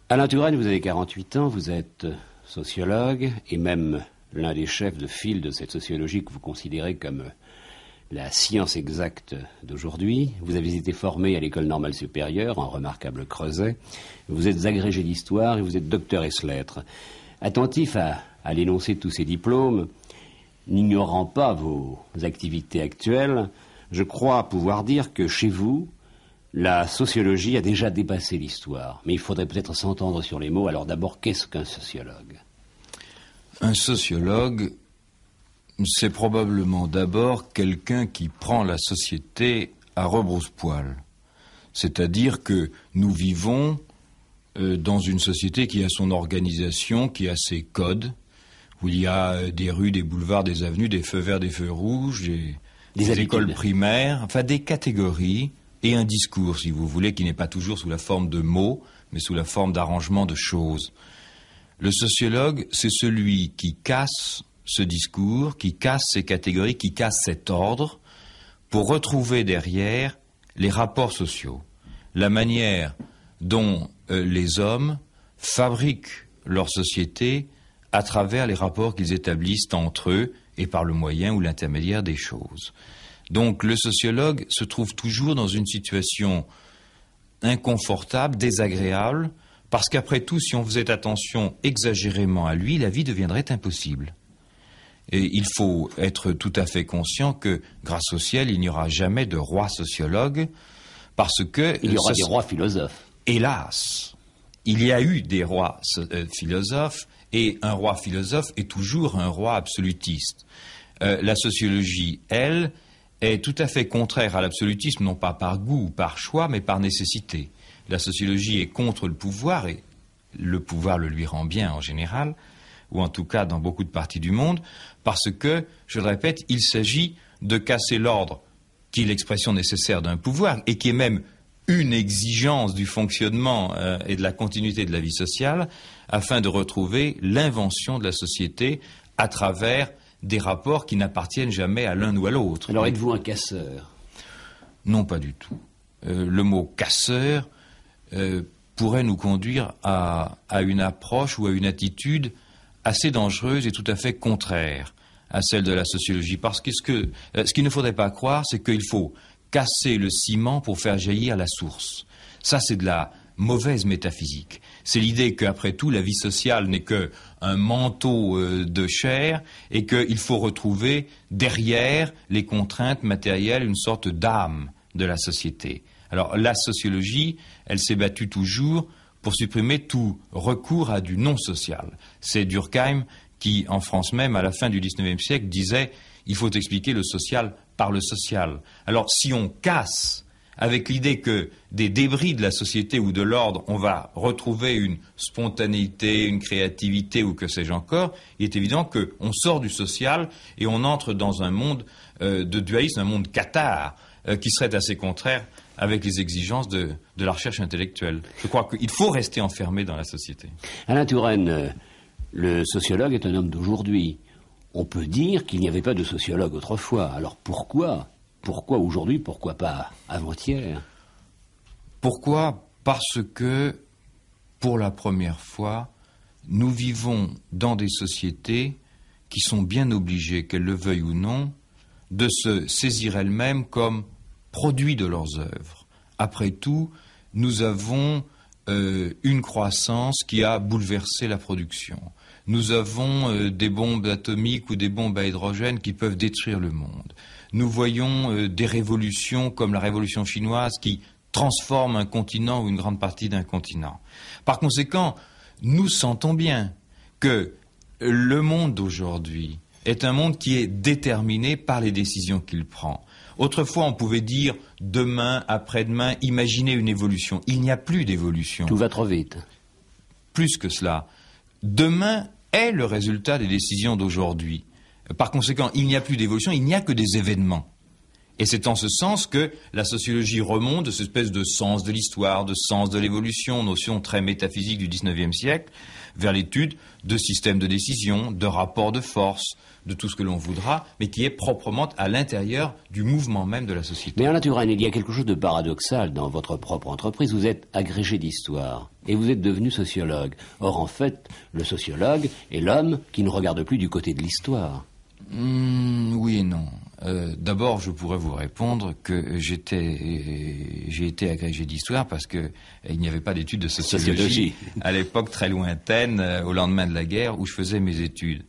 Alain Touraine, vous avez 48 ans, vous êtes sociologue et même l'un des chefs de file de cette sociologie que vous considérez comme la science exacte d'aujourd'hui. Vous avez été formé à l'École normale supérieure, en remarquable creuset. Vous êtes agrégé d'histoire et vous êtes docteur ès lettres. Attentif à l'énoncé de tous ces diplômes, n'ignorant pas vos activités actuelles, je crois pouvoir dire que chez vous, la sociologie a déjà dépassé l'histoire. Mais il faudrait peut-être s'entendre sur les mots. Alors d'abord, qu'est-ce qu'un sociologue ? Un sociologue, c'est probablement d'abord quelqu'un qui prend la société à rebrousse-poil. C'est-à-dire que nous vivons dans une société qui a son organisation, qui a ses codes, où il y a des rues, des boulevards, des avenues, des feux verts, des feux rouges, des écoles primaires, enfin des catégories et un discours, si vous voulez, qui n'est pas toujours sous la forme de mots, mais sous la forme d'arrangements de choses. Le sociologue, c'est celui qui casse ce discours, qui casse ces catégories, qui casse cet ordre, pour retrouver derrière les rapports sociaux, la manière dont les hommes fabriquent leur société à travers les rapports qu'ils établissent entre eux et par le moyen ou l'intermédiaire des choses. Donc le sociologue se trouve toujours dans une situation inconfortable, désagréable, parce qu'après tout, si on faisait attention exagérément à lui, la vie deviendrait impossible. Et il faut être tout à fait conscient que, grâce au ciel, il n'y aura jamais de roi sociologue, parce que... Il y aura des rois philosophes. Hélas, il y a eu des rois philosophes, et un roi philosophe est toujours un roi absolutiste. La sociologie, elle, est tout à fait contraire à l'absolutisme, non pas par goût ou par choix, mais par nécessité. La sociologie est contre le pouvoir, et le pouvoir le lui rend bien en général, ou en tout cas dans beaucoup de parties du monde, parce que, je le répète, il s'agit de casser l'ordre, qui est l'expression nécessaire d'un pouvoir, et qui est même une exigence du fonctionnement et de la continuité de la vie sociale, afin de retrouver l'invention de la société à travers des rapports qui n'appartiennent jamais à l'un ou à l'autre. Alors êtes-vous un casseur ? Non, pas du tout. Le mot casseur pourrait nous conduire à une approche ou à une attitude assez dangereuse et tout à fait contraire à celle de la sociologie. Parce que ce qu'il ne faudrait pas croire, c'est qu'il faut casser le ciment pour faire jaillir la source. Ça, c'est de la mauvaise métaphysique. C'est l'idée qu'après tout, la vie sociale n'est qu'un manteau de chair et qu'il faut retrouver derrière les contraintes matérielles une sorte d'âme de la société. Alors, la sociologie, elle s'est battue toujours pour supprimer tout recours à du non-social. C'est Durkheim qui, en France même, à la fin du XIXe siècle, disait « il faut expliquer le social par le social ». Alors, si on casse avec l'idée que des débris de la société ou de l'ordre, on va retrouver une spontanéité, une créativité ou que sais-je encore, il est évident qu'on sort du social et on entre dans un monde de dualisme, un monde cathare, qui serait assez contraire avec les exigences de la recherche intellectuelle. Je crois qu'il faut rester enfermé dans la société. Alain Touraine, le sociologue est un homme d'aujourd'hui. On peut dire qu'il n'y avait pas de sociologue autrefois. Alors pourquoi ? Pourquoi aujourd'hui ? Pourquoi pas avant-hier ? Pourquoi ? Parce que, pour la première fois, nous vivons dans des sociétés qui sont bien obligées, qu'elles le veuillent ou non, de se saisir elles-mêmes comme produits de leurs œuvres. Après tout, nous avons une croissance qui a bouleversé la production. Nous avons des bombes atomiques ou des bombes à hydrogène qui peuvent détruire le monde. Nous voyons des révolutions comme la révolution chinoise qui transforme un continent ou une grande partie d'un continent. Par conséquent, nous sentons bien que le monde d'aujourd'hui est un monde qui est déterminé par les décisions qu'il prend. Autrefois, on pouvait dire demain, après-demain, imaginez une évolution. Il n'y a plus d'évolution. Tout va trop vite. Plus que cela. Demain est le résultat des décisions d'aujourd'hui. Par conséquent, il n'y a plus d'évolution, il n'y a que des événements. Et c'est en ce sens que la sociologie remonte de cette espèce de sens de l'histoire, de sens de l'évolution, notion très métaphysique du XIXe siècle, vers l'étude de systèmes de décision, de rapports de force, de tout ce que l'on voudra, mais qui est proprement à l'intérieur du mouvement même de la société. Mais Alain Touraine, il y a quelque chose de paradoxal dans votre propre entreprise. Vous êtes agrégé d'histoire et vous êtes devenu sociologue. Or, en fait, le sociologue est l'homme qui ne regarde plus du côté de l'histoire. Oui et non. D'abord, je pourrais vous répondre que j'ai été agrégé d'histoire parce que il n'y avait pas d'études de sociologie à l'époque très lointaine, au lendemain de la guerre, où je faisais mes études.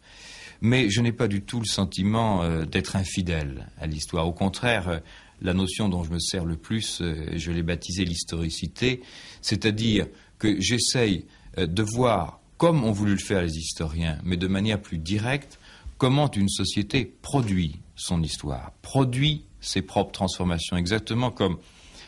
Mais je n'ai pas du tout le sentiment d'être infidèle à l'histoire. Au contraire, la notion dont je me sers le plus, je l'ai baptisée l'historicité, c'est-à-dire que j'essaye de voir, comme ont voulu le faire les historiens, mais de manière plus directe, comment une société produit son histoire, produit ses propres transformations, exactement comme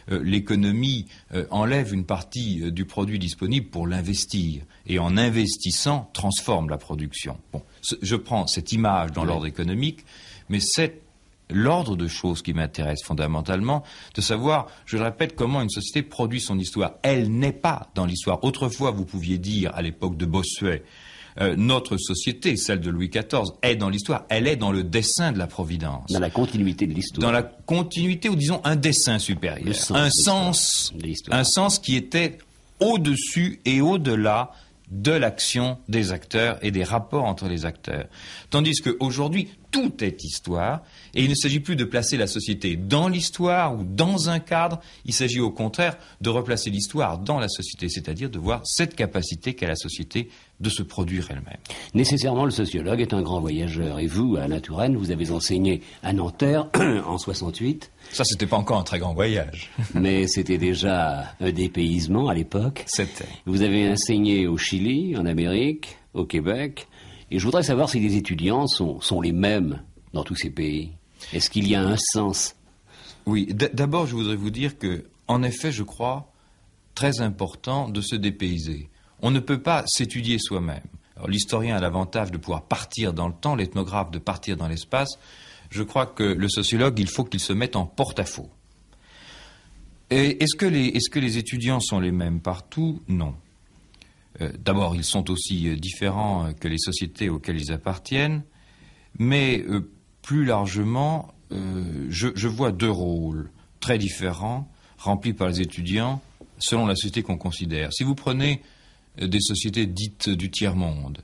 l'économie enlève une partie du produit disponible pour l'investir, et en investissant, transforme la production. Bon, je prends cette image dans l'ordre économique, mais c'est l'ordre de choses qui m'intéresse fondamentalement, de savoir, je le répète, comment une société produit son histoire. Elle n'est pas dans l'histoire. Autrefois, vous pouviez dire, à l'époque de Bossuet, notre société, celle de Louis XIV, est dans l'histoire, elle est dans le dessein de la Providence. Dans la continuité de l'histoire. Dans la continuité, ou disons un dessein supérieur. Un sens qui était au-dessus et au-delà de l'action des acteurs et des rapports entre les acteurs. Tandis qu'aujourd'hui, tout est histoire, et il ne s'agit plus de placer la société dans l'histoire ou dans un cadre, il s'agit au contraire de replacer l'histoire dans la société, c'est-à-dire de voir cette capacité qu'a la société de se produire elle-même. Nécessairement, le sociologue est un grand voyageur, et vous, Alain Touraine, vous avez enseigné à Nanterre en 68. Ça, c'était pas encore un très grand voyage. Mais c'était déjà un dépaysement à l'époque. C'était. Vous avez enseigné au Chili, en Amérique, au Québec, et je voudrais savoir si les étudiants sont les mêmes dans tous ces pays. Est-ce qu'il y a un sens? Oui, d'abord, je voudrais vous dire que, en effet, je crois très important de se dépayser. On ne peut pas s'étudier soi-même. Alors, l'historien a l'avantage de pouvoir partir dans le temps, l'ethnographe de partir dans l'espace. Je crois que le sociologue, il faut qu'il se mette en porte-à-faux. Et est-ce que les étudiants sont les mêmes partout? Non. D'abord, ils sont aussi différents que les sociétés auxquelles ils appartiennent, mais plus largement, je vois deux rôles très différents remplis par les étudiants selon la société qu'on considère. Si vous prenez des sociétés dites du tiers-monde,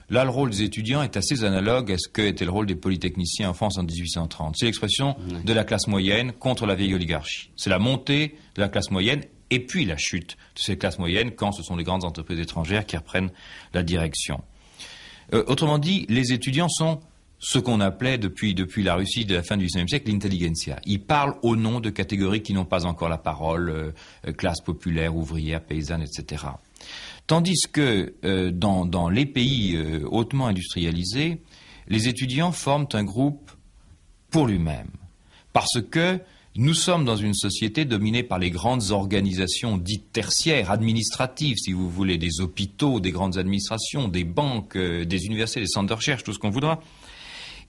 là, le rôle des étudiants est assez analogue à ce qu'était le rôle des polytechniciens en France en 1830. C'est l'expression de la classe moyenne contre la vieille oligarchie. C'est la montée de la classe moyenne et puis la chute de cette classe moyenne quand ce sont les grandes entreprises étrangères qui reprennent la direction. Autrement dit, les étudiants sont ce qu'on appelait depuis la Russie de la fin du XIXe siècle l'intelligentsia. Ils parlent au nom de catégories qui n'ont pas encore la parole, classe populaire, ouvrière, paysanne, etc. Tandis que dans les pays hautement industrialisés, les étudiants forment un groupe pour lui-même. Parce que nous sommes dans une société dominée par les grandes organisations dites tertiaires, administratives, si vous voulez, des hôpitaux, des grandes administrations, des banques, des universités, des centres de recherche, tout ce qu'on voudra.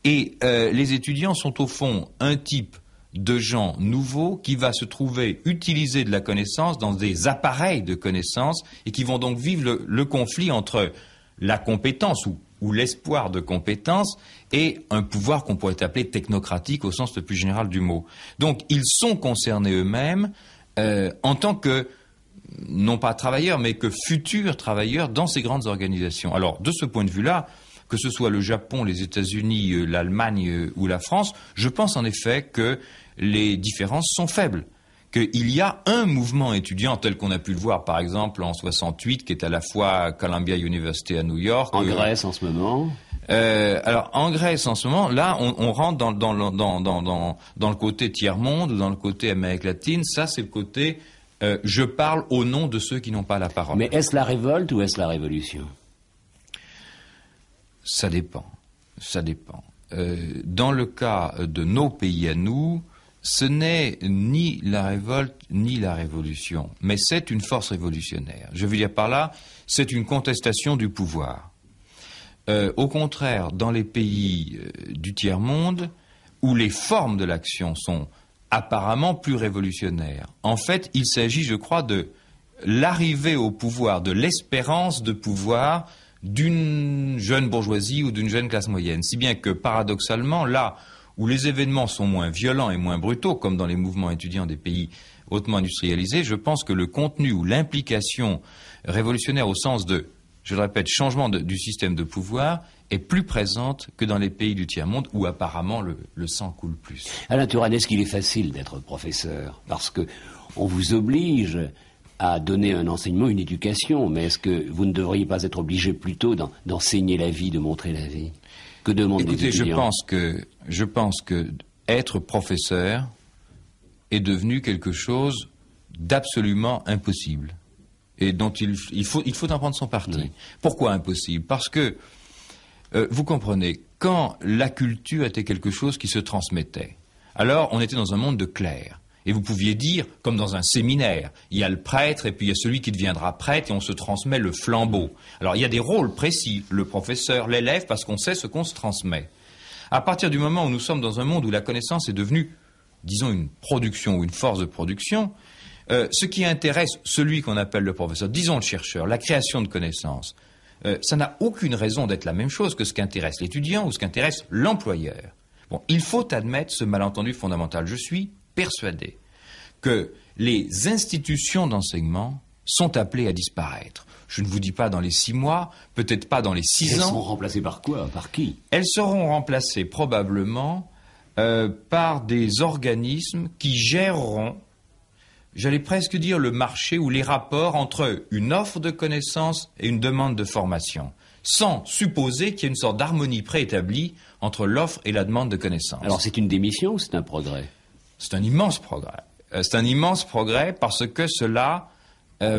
Et les étudiants sont au fond un type de gens nouveaux qui va se trouver utiliser de la connaissance dans des appareils de connaissance et qui vont donc vivre le conflit entre la compétence ou l'espoir de compétence et un pouvoir qu'on pourrait appeler technocratique au sens le plus général du mot. Donc ils sont concernés eux-mêmes en tant que, non pas travailleurs, mais que futurs travailleurs dans ces grandes organisations. Alors de ce point de vue-là, que ce soit le Japon, les États-Unis, l'Allemagne ou la France, je pense en effet que les différences sont faibles. Qu'il y a un mouvement étudiant tel qu'on a pu le voir par exemple en 68, qui est à la fois Columbia University à New York. En Grèce en ce moment. Alors en Grèce en ce moment, là on rentre dans le côté tiers-monde, dans le côté Amérique latine. Ça c'est le côté je parle au nom de ceux qui n'ont pas la parole. Mais est-ce la révolte ou est-ce la révolution? Ça dépend. Ça dépend. Dans le cas de nos pays à nous, ce n'est ni la révolte ni la révolution, mais c'est une force révolutionnaire. Je veux dire par là, c'est une contestation du pouvoir. Au contraire, dans les pays du tiers-monde, où les formes de l'action sont apparemment plus révolutionnaire. En fait, il s'agit, je crois, de l'arrivée au pouvoir, de l'espérance de pouvoir d'une jeune bourgeoisie ou d'une jeune classe moyenne. Si bien que, paradoxalement, là où les événements sont moins violents et moins brutaux, comme dans les mouvements étudiants des pays hautement industrialisés, je pense que le contenu ou l'implication révolutionnaire au sens de, je le répète, changement du système de pouvoir est plus présente que dans les pays du tiers-monde où apparemment le sang coule plus. Alain Touraine, est-ce qu'il est facile d'être professeur? Parce que on vous oblige à donner un enseignement, une éducation, mais est-ce que vous ne devriez pas être obligé plutôt d'enseigner la vie, de montrer la vie? Que demandent les étudiants? Je pense que être professeur est devenu quelque chose d'absolument impossible et dont il faut en prendre son parti. Oui. Pourquoi impossible? Parce que vous comprenez, quand la culture était quelque chose qui se transmettait, alors on était dans un monde de clercs. Et vous pouviez dire, comme dans un séminaire, il y a le prêtre et puis il y a celui qui deviendra prêtre et on se transmet le flambeau. Alors il y a des rôles précis, le professeur, l'élève, parce qu'on sait ce qu'on se transmet. À partir du moment où nous sommes dans un monde où la connaissance est devenue, disons, une production ou une force de production, ce qui intéresse celui qu'on appelle le professeur, disons le chercheur, la création de connaissances, ça n'a aucune raison d'être la même chose que ce qui intéresse l'étudiant ou ce qui intéresse l'employeur. Bon, il faut admettre ce malentendu fondamental. Je suis persuadé que les institutions d'enseignement sont appelées à disparaître. Je ne vous dis pas dans les 6 mois, peut-être pas dans les 6 ans. Elles seront remplacées par quoi? Par qui? Elles seront remplacées probablement par des organismes qui géreront, j'allais presque dire, le marché ou les rapports entre une offre de connaissances et une demande de formation, sans supposer qu'il y ait une sorte d'harmonie préétablie entre l'offre et la demande de connaissances. Alors c'est une démission ou c'est un progrès? C'est un immense progrès. C'est un immense progrès parce que cela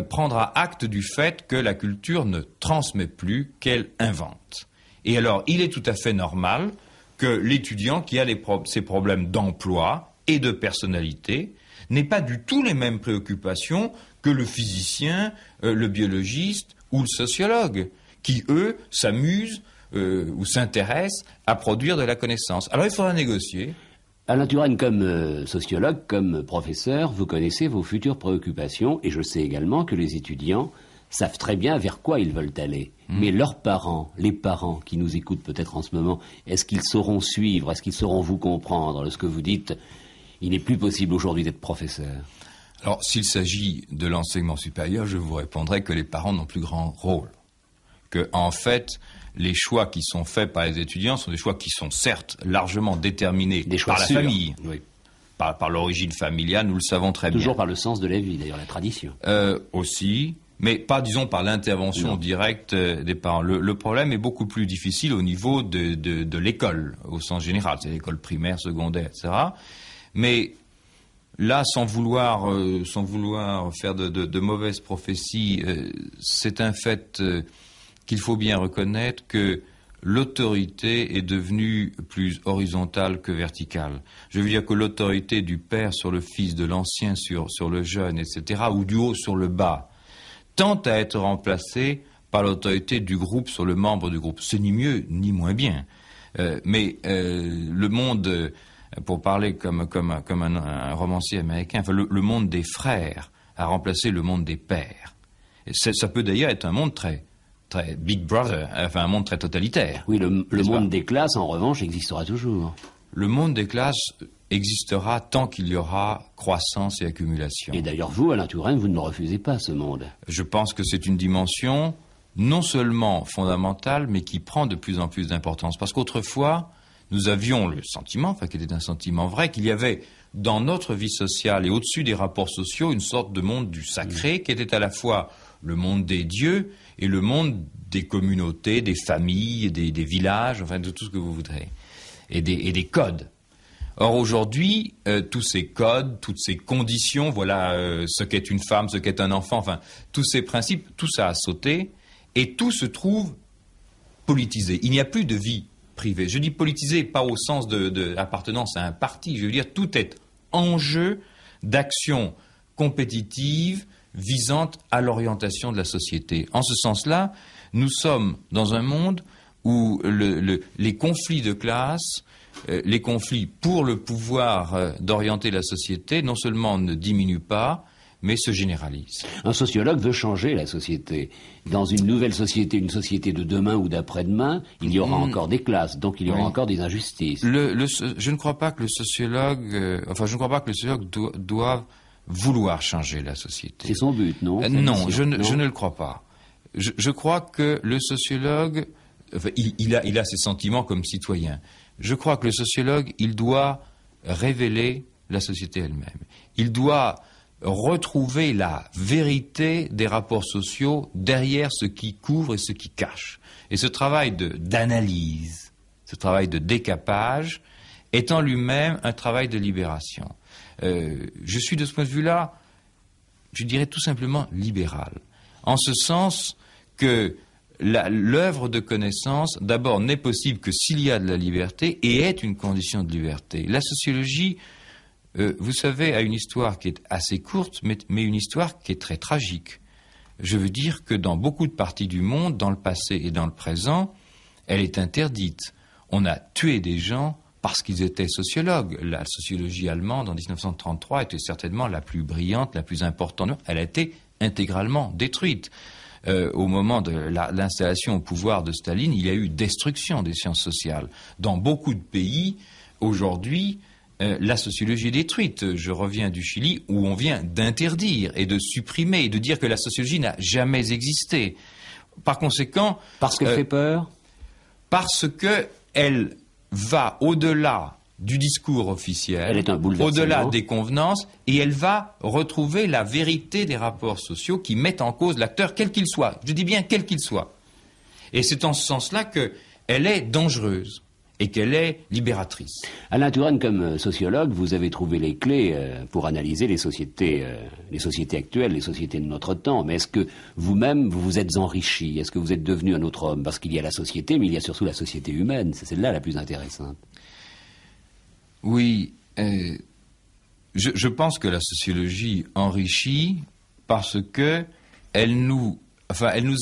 prendra acte du fait que la culture ne transmet plus, qu'elle invente. Et alors, il est tout à fait normal que l'étudiant qui a ses problèmes d'emploi et de personnalité n'ait pas du tout les mêmes préoccupations que le physicien, le biologiste ou le sociologue, qui, eux, s'amusent ou s'intéressent à produire de la connaissance. Alors, il faudra négocier. Alain Touraine, comme sociologue, comme professeur, vous connaissez vos futures préoccupations et je sais également que les étudiants savent très bien vers quoi ils veulent aller. Mais leurs parents, les parents qui nous écoutent peut-être en ce moment, est-ce qu'ils sauront suivre, est-ce qu'ils sauront vous comprendre lorsque vous dites « il n'est plus possible aujourd'hui d'être professeur » ? Alors, s'il s'agit de l'enseignement supérieur, je vous répondrai que les parents n'ont plus grand rôle. Que, en fait, les choix qui sont faits par les étudiants sont des choix qui sont certes largement déterminés par la famille, oui. par l'origine familiale, nous le savons très bien. Toujours par le sens de la vie, d'ailleurs, la tradition. Aussi, mais pas, disons, par l'intervention directe des parents. Le problème est beaucoup plus difficile au niveau de l'école, au sens général, c'est l'école primaire, secondaire, etc. Mais là, sans vouloir faire de mauvaises prophéties, c'est un fait qu'il faut bien reconnaître que l'autorité est devenue plus horizontale que verticale. Je veux dire que l'autorité du père sur le fils, de l'ancien sur le jeune, etc., ou du haut sur le bas, tend à être remplacée par l'autorité du groupe sur le membre du groupe. C'est ni mieux ni moins bien. Mais le monde, pour parler comme un romancier américain, enfin, le monde des frères a remplacé le monde des pères. Et ça peut d'ailleurs être un monde très Big Brother, enfin un monde très totalitaire. Oui, le monde des classes, en revanche, existera toujours. Le monde des classes existera tant qu'il y aura croissance et accumulation. Et d'ailleurs, vous, Alain Touraine, vous ne refusez pas ce monde. Je pense que c'est une dimension non seulement fondamentale, mais qui prend de plus en plus d'importance. Parce qu'autrefois, nous avions le sentiment, enfin qui était un sentiment vrai, qu'il y avait dans notre vie sociale et au-dessus des rapports sociaux une sorte de monde du sacré qui était à la fois le monde des dieux et le monde des communautés, des familles, des villages, enfin de tout ce que vous voudrez, et des codes. Or aujourd'hui, tous ces codes, toutes ces conditions, voilà ce qu'est une femme, ce qu'est un enfant, enfin tous ces principes, tout ça a sauté et tout se trouve politisé. Il n'y a plus de vie privée. Je dis politisé pas au sens de appartenance à un parti, je veux dire tout est enjeu d'action compétitive visant à l'orientation de la société. En ce sens-là, nous sommes dans un monde où les conflits de classe, les conflits pour le pouvoir d'orienter la société, non seulement ne diminuent pas, mais se généralisent. Un sociologue veut changer la société. Dans une nouvelle société, une société de demain ou d'après-demain, il y aura encore des classes, donc il y aura encore des injustices. Je ne crois pas que le sociologue, doive vouloir changer la société. C'est son but, non? Non, je ne le crois pas. Je crois que le sociologue, il a ses sentiments comme citoyen. Je crois que le sociologue, il doit révéler la société elle-même. Il doit retrouver la vérité des rapports sociaux derrière ce qui couvre et ce qui cache. Et ce travail d'analyse, ce travail de décapage, est en lui-même un travail de libération. Je suis de ce point de vue-là, je dirais tout simplement libéral. En ce sens que l'œuvre de connaissance, d'abord, n'est possible que s'il y a de la liberté et est une condition de liberté. La sociologie, vous savez, a une histoire qui est assez courte, mais une histoire qui est très tragique. Je veux dire que dans beaucoup de parties du monde, dans le passé et dans le présent, elle est interdite. On a tué des gens parce qu'ils étaient sociologues. La sociologie allemande, en 1933, était certainement la plus brillante, la plus importante. Elle a été intégralement détruite. Au moment de l'installation au pouvoir de Staline, il y a eu destruction des sciences sociales. Dans beaucoup de pays, aujourd'hui, la sociologie est détruite. Je reviens du Chili où on vient d'interdire et de supprimer et de dire que la sociologie n'a jamais existé. Par conséquent... Parce qu'elle fait peur? Parce qu'elle va au-delà du discours officiel, elle est un bouleversement, au-delà des convenances, et elle va retrouver la vérité des rapports sociaux qui mettent en cause l'acteur, quel qu'il soit. Je dis bien quel qu'il soit. Et c'est en ce sens-là qu'elle est dangereuse et qu'elle est libératrice. Alain Touraine, comme sociologue, vous avez trouvé les clés pour analyser les sociétés actuelles, les sociétés de notre temps. Mais est-ce que vous-même, vous vous êtes enrichi? Est-ce que vous êtes devenu un autre homme? Parce qu'il y a la société, mais il y a surtout la société humaine. C'est celle-là la plus intéressante. Oui, je pense que la sociologie enrichit parce que elle nous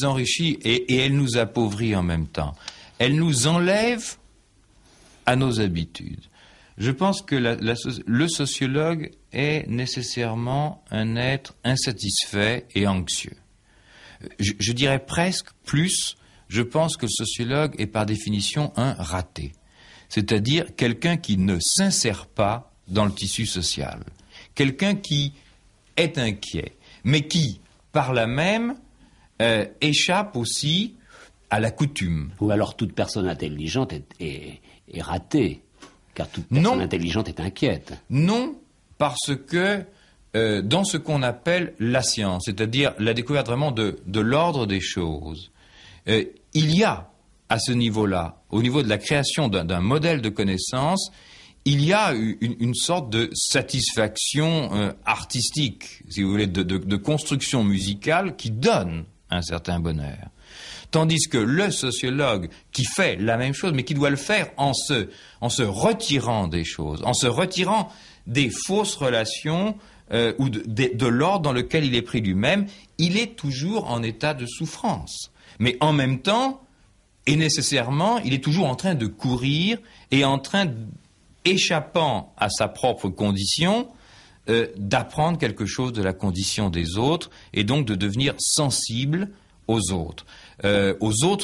enrichit et elle nous appauvrit en même temps. Elle nous enlève à nos habitudes. Je pense que le sociologue est nécessairement un être insatisfait et anxieux. Je dirais presque plus, je pense que le sociologue est par définition un raté. C'est-à-dire quelqu'un qui ne s'insère pas dans le tissu social. Quelqu'un qui est inquiet, mais qui, par là même, échappe aussi à la coutume. Ou alors toute personne intelligente est ratée, car toute personne intelligente est inquiète. Non, parce que dans ce qu'on appelle la science, c'est-à-dire la découverte vraiment de l'ordre des choses, il y a à ce niveau-là, au niveau de la création d'un modèle de connaissance, il y a une sorte de satisfaction artistique, si vous voulez, de construction musicale qui donne un certain bonheur. Tandis que le sociologue qui fait la même chose, mais qui doit le faire en se retirant des choses, en se retirant des fausses relations ou de l'ordre dans lequel il est pris lui-même, il est toujours en état de souffrance. Mais en même temps, et nécessairement, il est toujours en train de courir et en train, échappant à sa propre condition, d'apprendre quelque chose de la condition des autres et donc de devenir sensible aux autres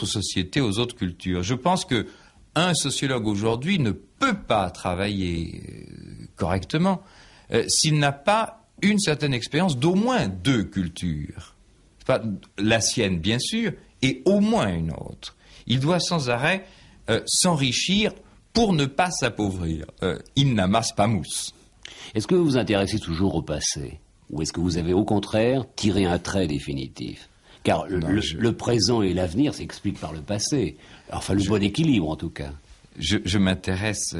sociétés, aux autres cultures. Je pense qu'un sociologue aujourd'hui ne peut pas travailler correctement s'il n'a pas une certaine expérience d'au moins deux cultures. Pas la sienne, bien sûr, et au moins une autre. Il doit sans arrêt s'enrichir pour ne pas s'appauvrir. Il n'amasse pas mousse. Est-ce que vous vous intéressez toujours au passé? Ou est-ce que vous avez au contraire tiré un trait définitif? Car le présent et l'avenir s'expliquent par le passé. Enfin, le bon équilibre en tout cas. Je m'intéresse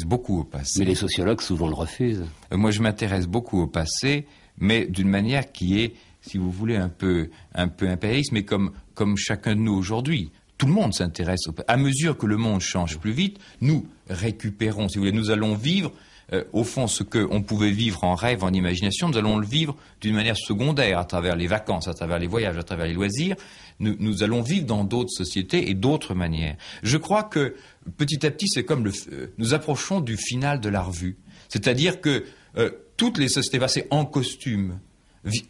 beaucoup au passé. Mais les sociologues souvent le refusent. Moi, je m'intéresse beaucoup au passé, mais d'une manière qui est, si vous voulez, un peu impérialiste, mais comme chacun de nous aujourd'hui. Tout le monde s'intéresse au passé. À mesure que le monde change plus vite, nous récupérons, si vous voulez, nous allons vivre au fond, ce qu'on pouvait vivre en rêve, en imagination, nous allons le vivre d'une manière secondaire, à travers les vacances, à travers les voyages, à travers les loisirs. Nous allons vivre dans d'autres sociétés et d'autres manières. Je crois que, petit à petit, c'est comme nous approchons du final de la revue. C'est-à-dire que toutes les sociétés passées en costume,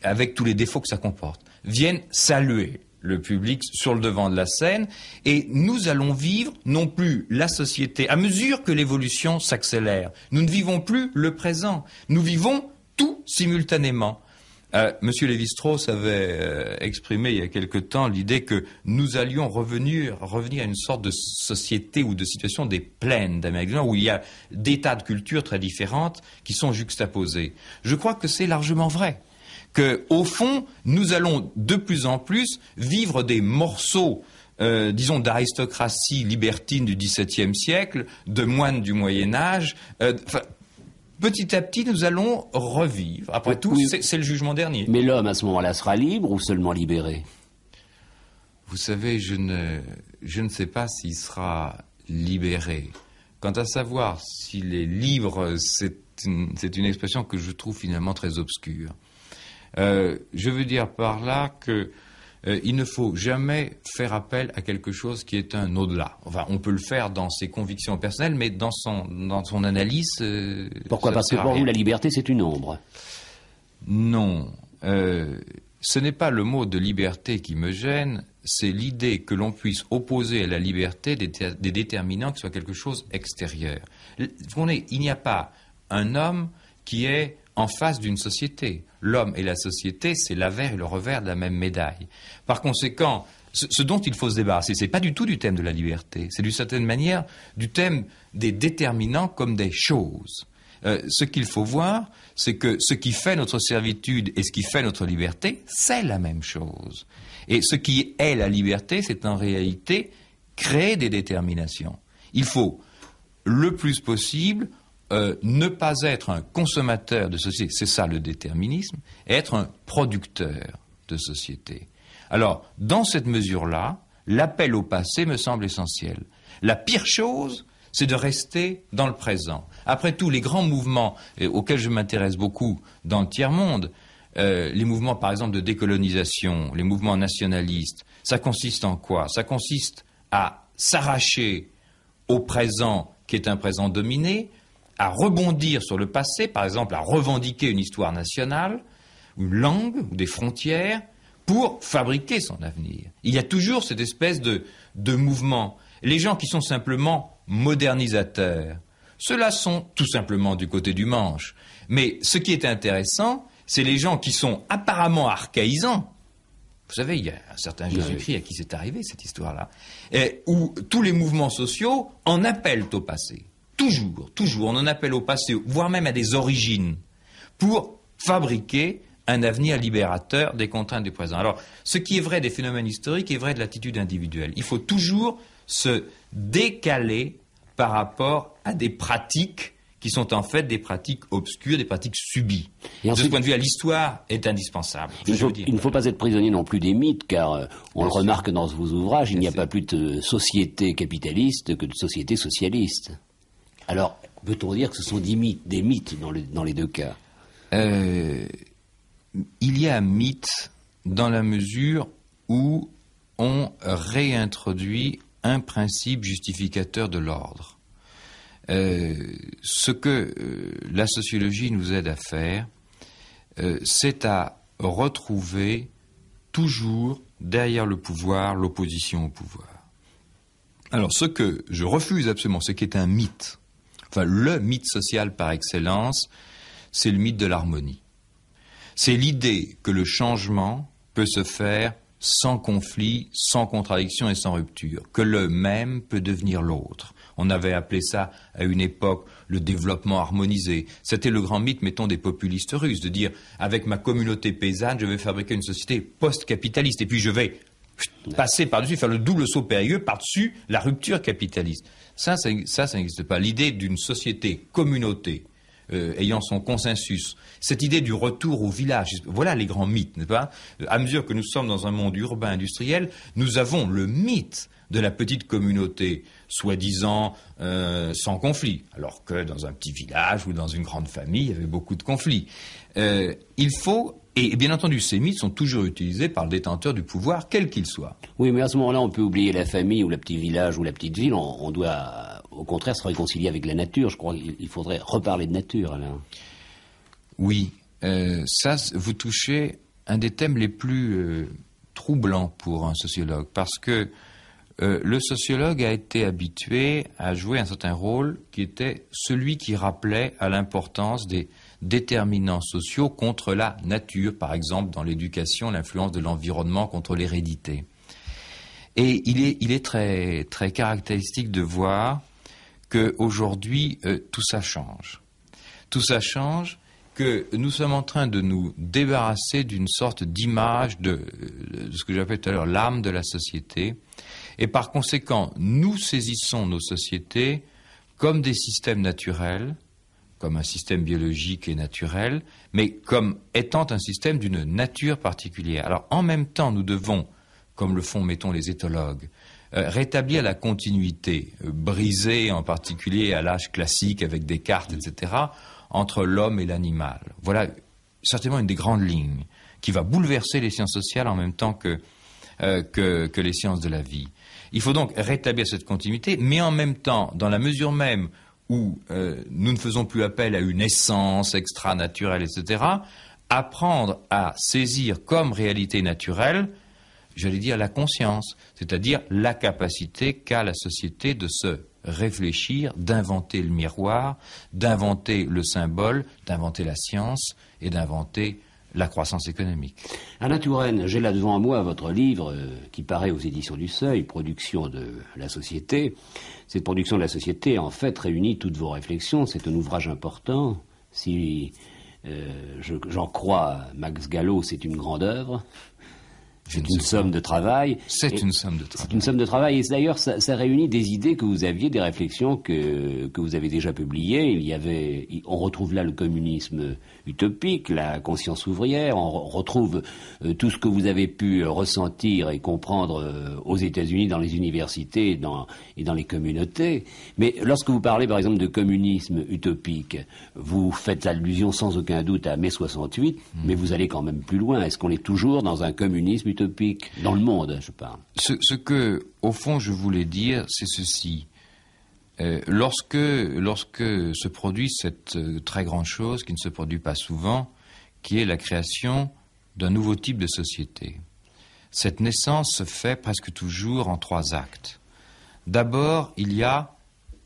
avec tous les défauts que ça comporte, viennent saluer le public sur le devant de la scène, et nous allons vivre non plus la société à mesure que l'évolution s'accélère. Nous ne vivons plus le présent, nous vivons tout simultanément. Monsieur Lévi-Strauss avait exprimé il y a quelque temps l'idée que nous allions revenir à une sorte de société ou de situation des plaines d'Amérique du Nord, où il y a des tas de cultures très différentes qui sont juxtaposées. Je crois que c'est largement vrai. Que, au fond, nous allons de plus en plus vivre des morceaux, disons, d'aristocratie libertine du XVIIe siècle, de moines du Moyen Âge. Petit à petit, nous allons revivre. Après tout, oui, c'est le jugement dernier. Mais l'homme, à ce moment-là, sera libre ou seulement libéré? Vous savez, je ne sais pas s'il sera libéré. Quant à savoir s'il est libre, c'est une expression que je trouve finalement très obscure. Je veux dire par là que il ne faut jamais faire appel à quelque chose qui est un au-delà. Enfin, on peut le faire dans ses convictions personnelles, mais dans son analyse... Pourquoi? Parce que pour vous, la liberté, c'est une ombre. Non. Ce n'est pas le mot de liberté qui me gêne, c'est l'idée que l'on puisse opposer à la liberté des déterminants qui soient quelque chose extérieur. Il n'y a pas un homme qui est en face d'une société. L'homme et la société, c'est l'avers et le revers de la même médaille. Par conséquent, ce dont il faut se débarrasser, c'est pas du tout du thème de la liberté, c'est d'une certaine manière du thème des déterminants comme des choses. Ce qu'il faut voir, c'est que ce qui fait notre servitude et ce qui fait notre liberté, c'est la même chose. Et ce qui est la liberté, c'est en réalité créer des déterminations. Il faut, le plus possible, ne pas être un consommateur de société, c'est ça le déterminisme, et être un producteur de société. Alors, dans cette mesure-là, l'appel au passé me semble essentiel. La pire chose, c'est de rester dans le présent. Après tout, les grands mouvements auxquels je m'intéresse beaucoup dans le tiers-monde, les mouvements par exemple de décolonisation, les mouvements nationalistes, ça consiste en quoi? Ça consiste à s'arracher au présent qui est un présent dominé, à rebondir sur le passé, par exemple à revendiquer une histoire nationale, une langue ou des frontières, pour fabriquer son avenir. Il y a toujours cette espèce de mouvement. Les gens qui sont simplement modernisateurs, ceux-là sont tout simplement du côté du manche. Mais ce qui est intéressant, c'est les gens qui sont apparemment archaïsants. Vous savez, il y a un certain Jésus-Christ à qui c'est arrivé cette histoire-là, où tous les mouvements sociaux en appellent au passé. Toujours, on en appelle au passé, voire même à des origines, pour fabriquer un avenir libérateur des contraintes du présent. Alors, ce qui est vrai des phénomènes historiques est vrai de l'attitude individuelle. Il faut toujours se décaler par rapport à des pratiques qui sont en fait des pratiques obscures, des pratiques subies. Et ensuite, de ce point de vue, l'histoire est indispensable. Il ne faut pas être prisonnier non plus des mythes, car on le remarque dans vos ouvrages, il n'y a pas plus de société capitaliste que de société socialiste. Alors, peut-on dire que ce sont des mythes dans les deux cas? Il y a mythe dans la mesure où on réintroduit un principe justificateur de l'ordre. Ce que la sociologie nous aide à faire, c'est à retrouver toujours derrière le pouvoir l'opposition au pouvoir. Alors, ce que je refuse absolument, ce qui est un mythe, enfin le mythe social par excellence, c'est le mythe de l'harmonie. C'est l'idée que le changement peut se faire sans conflit, sans contradiction et sans rupture, que le même peut devenir l'autre. On avait appelé ça à une époque le développement harmonisé. C'était le grand mythe, mettons, des populistes russes, de dire avec ma communauté paysanne, je vais fabriquer une société post-capitaliste et puis je vais passer par-dessus, faire le double saut périlleux par-dessus la rupture capitaliste. Ça n'existe pas. L'idée d'une société communauté ayant son consensus. Cette idée du retour au village, voilà les grands mythes, n'est-ce pas? À mesure que nous sommes dans un monde urbain industriel, nous avons le mythe de la petite communauté, soi-disant sans conflit, alors que dans un petit village ou dans une grande famille, il y avait beaucoup de conflits. Et bien entendu, ces mythes sont toujours utilisés par le détenteur du pouvoir, quel qu'il soit. Oui, mais à ce moment-là, on peut oublier la famille ou le petit village ou la petite ville. On doit, au contraire, se réconcilier avec la nature. Je crois qu'il faudrait reparler de nature, Alain. Oui, ça, vous touchez un des thèmes les plus troublants pour un sociologue, parce que le sociologue a été habitué à jouer un certain rôle qui était celui qui rappelait à l'importance des déterminants sociaux contre la nature, par exemple dans l'éducation, l'influence de l'environnement contre l'hérédité. Et il est très, très caractéristique de voir qu'aujourd'hui, tout ça change. Tout ça change, que nous sommes en train de nous débarrasser d'une sorte d'image de ce que j'appelais tout à l'heure l'âme de la société. Et par conséquent, nous saisissons nos sociétés comme des systèmes naturels, comme un système biologique et naturel, mais comme étant un système d'une nature particulière. Alors, en même temps, nous devons, comme le font, mettons, les éthologues, rétablir la continuité, brisée en particulier à l'âge classique avec Descartes, etc., entre l'homme et l'animal. Voilà certainement une des grandes lignes qui va bouleverser les sciences sociales en même temps que les sciences de la vie. Il faut donc rétablir cette continuité, mais en même temps, dans la mesure même où nous ne faisons plus appel à une essence extra-naturelle, etc., apprendre à saisir comme réalité naturelle, j'allais dire la conscience, c'est-à-dire la capacité qu'a la société de se réfléchir, d'inventer le miroir, d'inventer le symbole, d'inventer la science et d'inventer la croissance économique. Alain Touraine, j'ai là devant moi votre livre qui paraît aux éditions du Seuil, Production de la société. Cette production de la société, en fait, réunit toutes vos réflexions. C'est un ouvrage important. Si j'en crois Max Gallo, c'est une grande œuvre. C'est une somme de travail. C'est une somme de travail. C'est une somme de travail. Et d'ailleurs, ça réunit des idées que vous aviez, des réflexions que vous avez déjà publiées. On retrouve là le communisme utopique, la conscience ouvrière. On retrouve tout ce que vous avez pu ressentir et comprendre aux États-Unis, dans les universités et dans les communautés. Mais lorsque vous parlez, par exemple, de communisme utopique, vous faites allusion sans aucun doute à mai 68, mais vous allez quand même plus loin. Est-ce qu'on est toujours dans un communisme utopique dans le monde, je parle? Ce que, au fond, je voulais dire, c'est ceci. Lorsque se produit cette très grande chose qui ne se produit pas souvent, qui est la création d'un nouveau type de société, cette naissance se fait presque toujours en 3 actes. D'abord, il y a,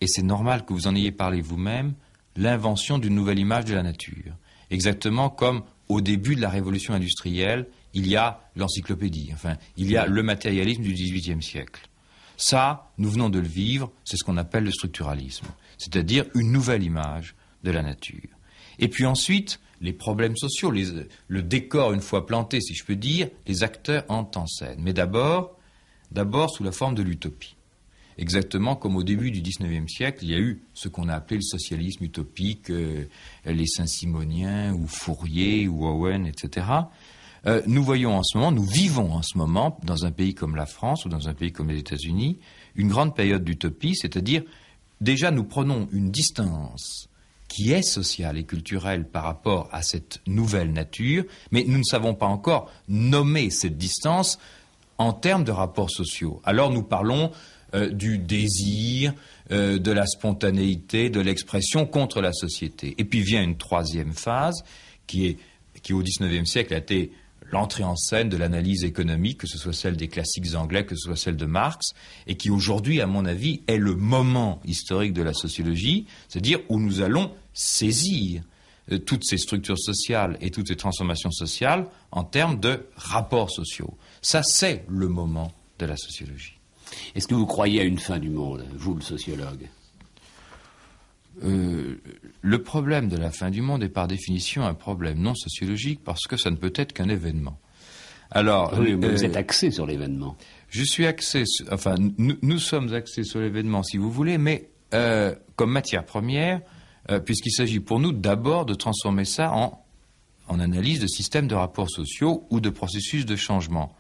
et c'est normal que vous en ayez parlé vous-même, l'invention d'une nouvelle image de la nature. Exactement comme au début de la révolution industrielle, il y a l'encyclopédie, enfin, il y a le matérialisme du XVIIIe siècle. Ça, nous venons de le vivre, c'est ce qu'on appelle le structuralisme, c'est-à-dire une nouvelle image de la nature. Et puis ensuite, les problèmes sociaux, le décor une fois planté, si je peux dire, les acteurs entrent en scène. Mais d'abord sous la forme de l'utopie. Exactement comme au début du XIXe siècle, il y a eu ce qu'on a appelé le socialisme utopique, les Saint-Simoniens, ou Fourier, ou Owen, etc., nous vivons en ce moment, dans un pays comme la France ou dans un pays comme les États-Unis, une grande période d'utopie, c'est-à-dire, déjà nous prenons une distance qui est sociale et culturelle par rapport à cette nouvelle nature, mais nous ne savons pas encore nommer cette distance en termes de rapports sociaux. Alors nous parlons du désir, de la spontanéité, de l'expression contre la société. Et puis vient une troisième phase qui au XIXe siècle a été l'entrée en scène de l'analyse économique, que ce soit celle des classiques anglais, que ce soit celle de Marx, et qui aujourd'hui, à mon avis, est le moment historique de la sociologie, c'est-à-dire où nous allons saisir toutes ces structures sociales et toutes ces transformations sociales en termes de rapports sociaux. Ça, c'est le moment de la sociologie. Est-ce que vous croyez à une fin du monde, vous, le sociologue ? Le problème de la fin du monde est par définition un problème non sociologique parce que ça ne peut être qu'un événement. Alors, oui, mais vous êtes axé sur l'événement. Je suis axé, nous sommes axés sur l'événement si vous voulez, mais comme matière première, puisqu'il s'agit pour nous d'abord de transformer ça en analyse de systèmes de rapports sociaux ou de processus de changement.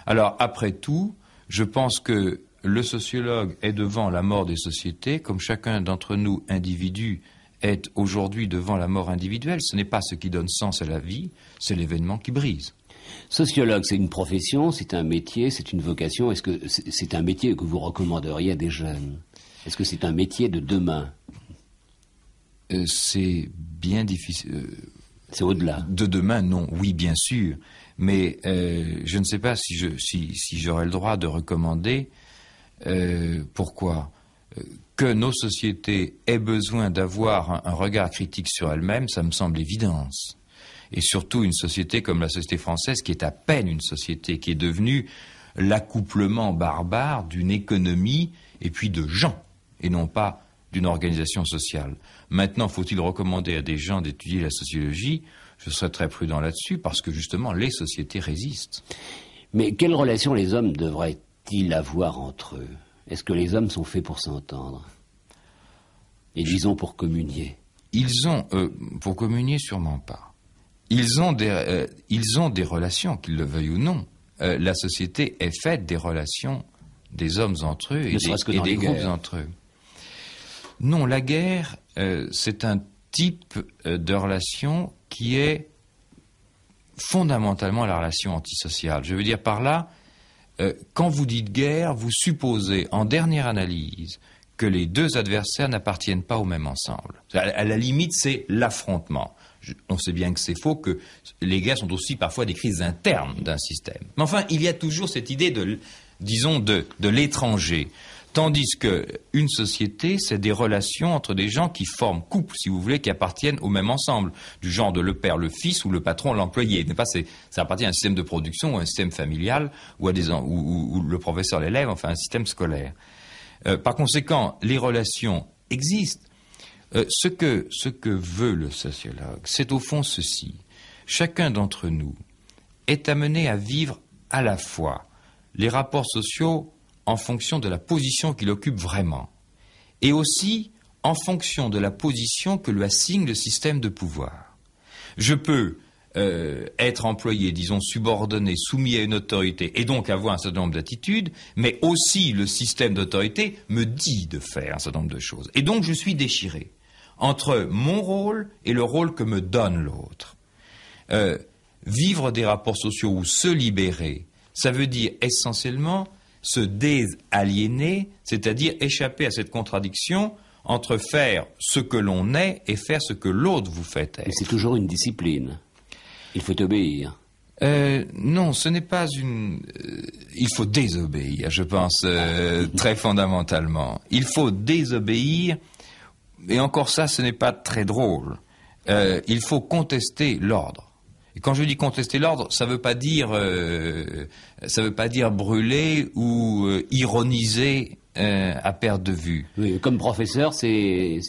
Alors, après tout, je pense que le sociologue est devant la mort des sociétés, comme chacun d'entre nous, individus, est aujourd'hui devant la mort individuelle. Ce n'est pas ce qui donne sens à la vie, c'est l'événement qui brise. Sociologue, c'est une profession, c'est un métier, c'est une vocation. Est-ce que c'est un métier que vous recommanderiez à des jeunes? Est-ce que c'est un métier de demain? C'est bien difficile. C'est au-delà. De demain, non. Oui, bien sûr. Mais je ne sais pas si j'aurais le droit de recommander. Pourquoi? Que nos sociétés aient besoin d'avoir un regard critique sur elles-mêmes, ça me semble évidence. Et surtout une société comme la société française, qui est à peine une société, qui est devenue l'accouplement barbare d'une économie et puis de gens, et non pas d'une organisation sociale. Maintenant, faut-il recommander à des gens d'étudier la sociologie? Je serais très prudent là-dessus, parce que justement, les sociétés résistent. Mais quelle relation les hommes devraient-ils avoir entre eux? Est-ce que les hommes sont faits pour s'entendre? Et disons pour communier? Ils ont, pour communier, sûrement pas. Ils ont des relations, qu'ils le veuillent ou non. La société est faite des relations des hommes entre eux et des groupes entre eux. Non, la guerre, c'est un type de relation qui est fondamentalement la relation antisociale. Je veux dire par là, quand vous dites guerre, vous supposez en dernière analyse que les deux adversaires n'appartiennent pas au même ensemble. À la limite, c'est l'affrontement. On sait bien que c'est faux, que les guerres sont aussi parfois des crises internes d'un système. Mais enfin, il y a toujours cette idée de l'étranger. Tandis qu'une société, c'est des relations entre des gens qui forment couple, si vous voulez, qui appartiennent au même ensemble, du genre de le père, le fils ou le patron, l'employé. Ça appartient à un système de production ou à un système familial ou le professeur, l'élève, enfin un système scolaire. Par conséquent, les relations existent. Ce que veut le sociologue, c'est au fond ceci. Chacun d'entre nous est amené à vivre à la fois les rapports sociaux en fonction de la position qu'il occupe vraiment, et aussi en fonction de la position que lui assigne le système de pouvoir. Je peux être employé, disons subordonné, soumis à une autorité, et donc avoir un certain nombre d'attitudes, mais aussi le système d'autorité me dit de faire un certain nombre de choses. Et donc je suis déchiré entre mon rôle et le rôle que me donne l'autre. Vivre des rapports sociaux ou se libérer, ça veut dire essentiellement se désaliéner, c'est-à-dire échapper à cette contradiction entre faire ce que l'on est et faire ce que l'autre vous fait être. Mais c'est toujours une discipline. Il faut obéir. Non, ce n'est pas une... il faut désobéir, je pense, très fondamentalement. Il faut désobéir, et encore ça, ce n'est pas très drôle. Il faut contester l'ordre. Et quand je dis contester l'ordre, ça veut pas dire brûler ou ironiser à perte de vue. Oui, comme professeur, c'est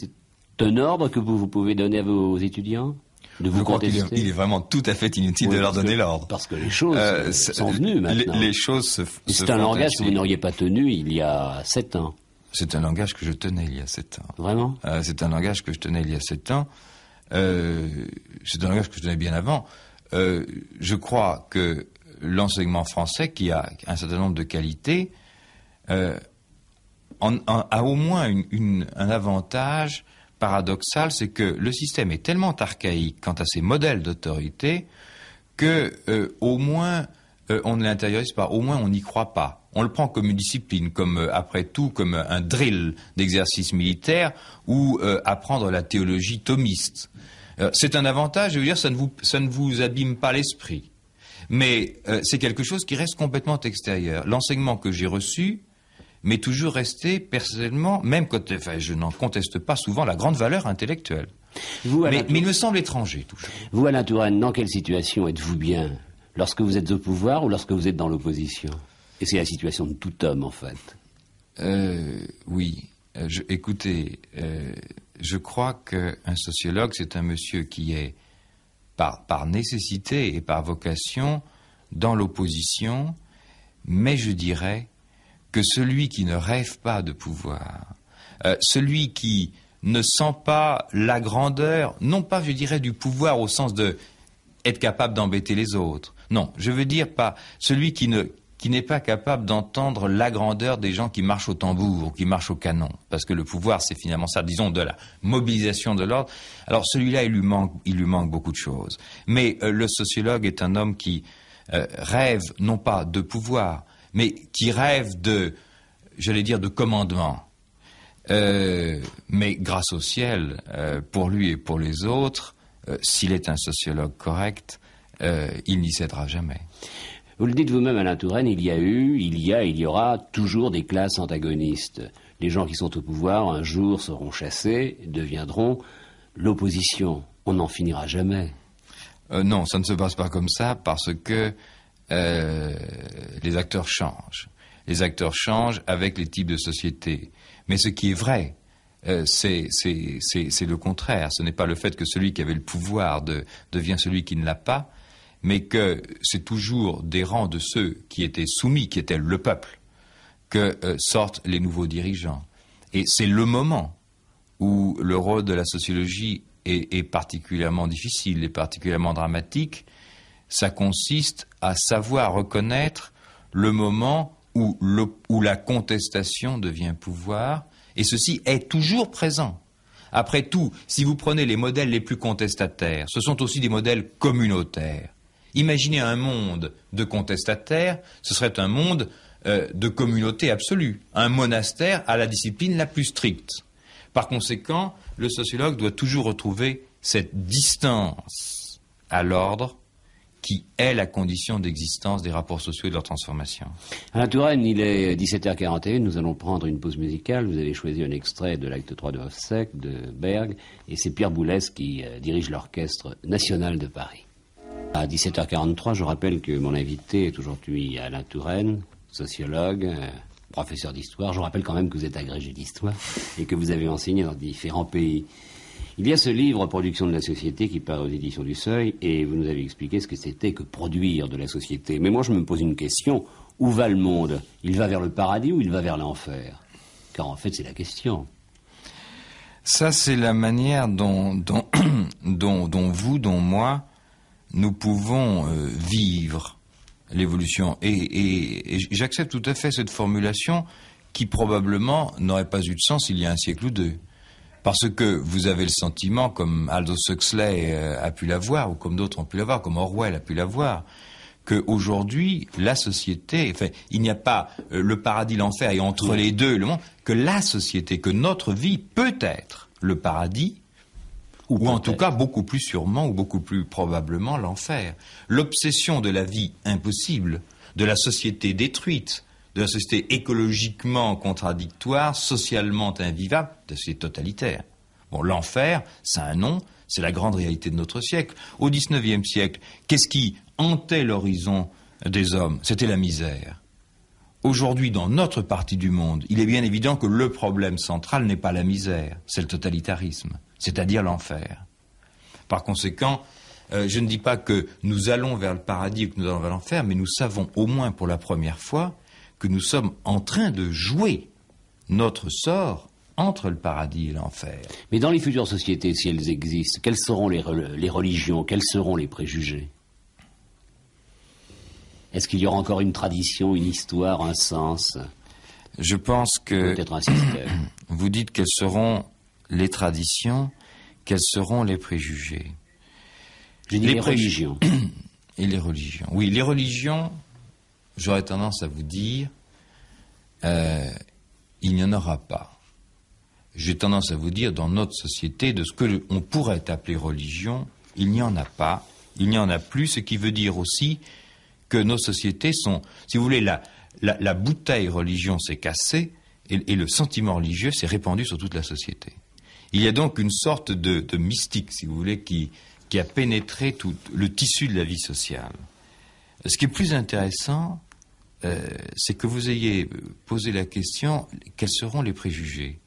un ordre que vous pouvez donner à vos étudiants? De vous contester. Il est vraiment tout à fait inutile de leur donner l'ordre. Parce que les choses sont venues maintenant. Les choses se c'est un langage que vous n'auriez pas tenu il y a 7 ans. C'est un langage que je tenais il y a 7 ans. Vraiment? C'est un langage que je tenais il y a 7 ans. C'est un langage que je tenais bien avant. Je crois que l'enseignement français, qui a un certain nombre de qualités, a au moins un avantage paradoxal, c'est que le système est tellement archaïque quant à ses modèles d'autorité que au moins on ne l'intériorise pas, au moins on n'y croit pas. On le prend comme une discipline, comme après tout, comme un drill d'exercice militaire ou apprendre la théologie thomiste. C'est un avantage, je veux dire, ça ne vous abîme pas l'esprit. Mais c'est quelque chose qui reste complètement extérieur. L'enseignement que j'ai reçu m'est toujours resté personnellement, même quand je n'en conteste pas souvent la grande valeur intellectuelle. Mais il me semble étranger, toujours. Vous, Alain Touraine, dans quelle situation êtes-vous bien? Lorsque vous êtes au pouvoir ou lorsque vous êtes dans l'opposition? Et c'est la situation de tout homme, en fait. Oui. Écoutez, je crois qu'un sociologue, c'est un monsieur qui est, par nécessité et par vocation, dans l'opposition, mais je dirais que celui qui ne rêve pas de pouvoir, celui qui ne sent pas la grandeur, non pas, je dirais, du pouvoir au sens de être capable d'embêter les autres. Non, je veux dire pas celui qui n'est pas capable d'entendre la grandeur des gens qui marchent au tambour ou qui marchent au canon. Parce que le pouvoir, c'est finalement ça, disons, de la mobilisation de l'ordre. Alors celui-là, il lui manque beaucoup de choses. Mais le sociologue est un homme qui rêve, non pas de pouvoir, mais qui rêve de, j'allais dire, de commandement. Mais grâce au ciel, pour lui et pour les autres, s'il est un sociologue correct, il n'y cédera jamais. Vous le dites vous-même, Alain Touraine, il y aura toujours des classes antagonistes. Les gens qui sont au pouvoir, un jour, seront chassés, deviendront l'opposition. On n'en finira jamais. Non, ça ne se passe pas comme ça parce que les acteurs changent. Les acteurs changent avec les types de sociétés. Mais ce qui est vrai, c'est le contraire. Ce n'est pas le fait que celui qui avait le pouvoir devient celui qui ne l'a pas, mais que c'est toujours des rangs de ceux qui étaient soumis, qui étaient le peuple, que sortent les nouveaux dirigeants. Et c'est le moment où le rôle de la sociologie est particulièrement difficile et particulièrement dramatique. Ça consiste à savoir reconnaître le moment où la contestation devient pouvoir, et ceci est toujours présent. Après tout, si vous prenez les modèles les plus contestataires, ce sont aussi des modèles communautaires. Imaginez un monde de contestataires, ce serait un monde de communauté absolue, un monastère à la discipline la plus stricte. Par conséquent, le sociologue doit toujours retrouver cette distance à l'ordre qui est la condition d'existence des rapports sociaux et de leur transformation. Alain Touraine, il est 17h41, nous allons prendre une pause musicale. Vous avez choisi un extrait de l'acte 3 de Hoffsek, de Berg, et c'est Pierre Boulez qui dirige l'Orchestre National de Paris. À 17h43, je rappelle que mon invité est aujourd'hui Alain Touraine, sociologue, professeur d'histoire. Je vous rappelle quand même que vous êtes agrégé d'histoire et que vous avez enseigné dans différents pays. Il y a ce livre, Production de la société, qui paraît aux éditions du Seuil, et vous nous avez expliqué ce que c'était que produire de la société. Mais moi, je me pose une question. Où va le monde? Il va vers le paradis ou il va vers l'enfer? Car en fait, c'est la question. Ça, c'est la manière dont vous, dont moi, nous pouvons vivre l'évolution. Et j'accepte tout à fait cette formulation qui probablement n'aurait pas eu de sens il y a un siècle ou deux. Parce que vous avez le sentiment, comme Aldous Huxley a pu l'avoir, ou comme d'autres ont pu l'avoir, comme Orwell a pu l'avoir, qu'aujourd'hui, la société, enfin, il n'y a pas le paradis, l'enfer, et entre les deux, le monde, que la société, que notre vie peut être le paradis, ou en tout cas beaucoup plus sûrement, ou beaucoup plus probablement l'enfer. L'obsession de la vie impossible, de la société détruite, de la société écologiquement contradictoire, socialement invivable, de la société totalitaire. Bon, l'enfer, c'est un nom, c'est la grande réalité de notre siècle. Au XIXe siècle, qu'est-ce qui hantait l'horizon des hommes? C'était la misère. Aujourd'hui, dans notre partie du monde, il est bien évident que le problème central n'est pas la misère, c'est le totalitarisme, c'est-à-dire l'enfer. Par conséquent, je ne dis pas que nous allons vers le paradis ou que nous allons vers l'enfer, mais nous savons au moins pour la première fois que nous sommes en train de jouer notre sort entre le paradis et l'enfer. Mais dans les futures sociétés, si elles existent, quelles seront les religions, quels seront les préjugés? Est-ce qu'il y aura encore une tradition, une histoire, un sens? Je pense que peut-être un système. Vous dites quelles seront les traditions, quels seront les préjugés. J'ai dit les religions. Et les religions. Oui, les religions, j'aurais tendance à vous dire, il n'y en aura pas. J'ai tendance à vous dire, dans notre société, de ce que l'on pourrait appeler religion, il n'y en a pas, il n'y en a plus, ce qui veut dire aussi que nos sociétés sont, si vous voulez, la bouteille religion s'est cassée et le sentiment religieux s'est répandu sur toute la société. Il y a donc une sorte de mystique, si vous voulez, qui a pénétré tout le tissu de la vie sociale. Ce qui est plus intéressant, c'est que vous ayez posé la question, quels seront les préjugés?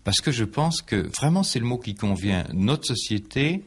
Parce que je pense que vraiment c'est le mot qui convient. Notre société,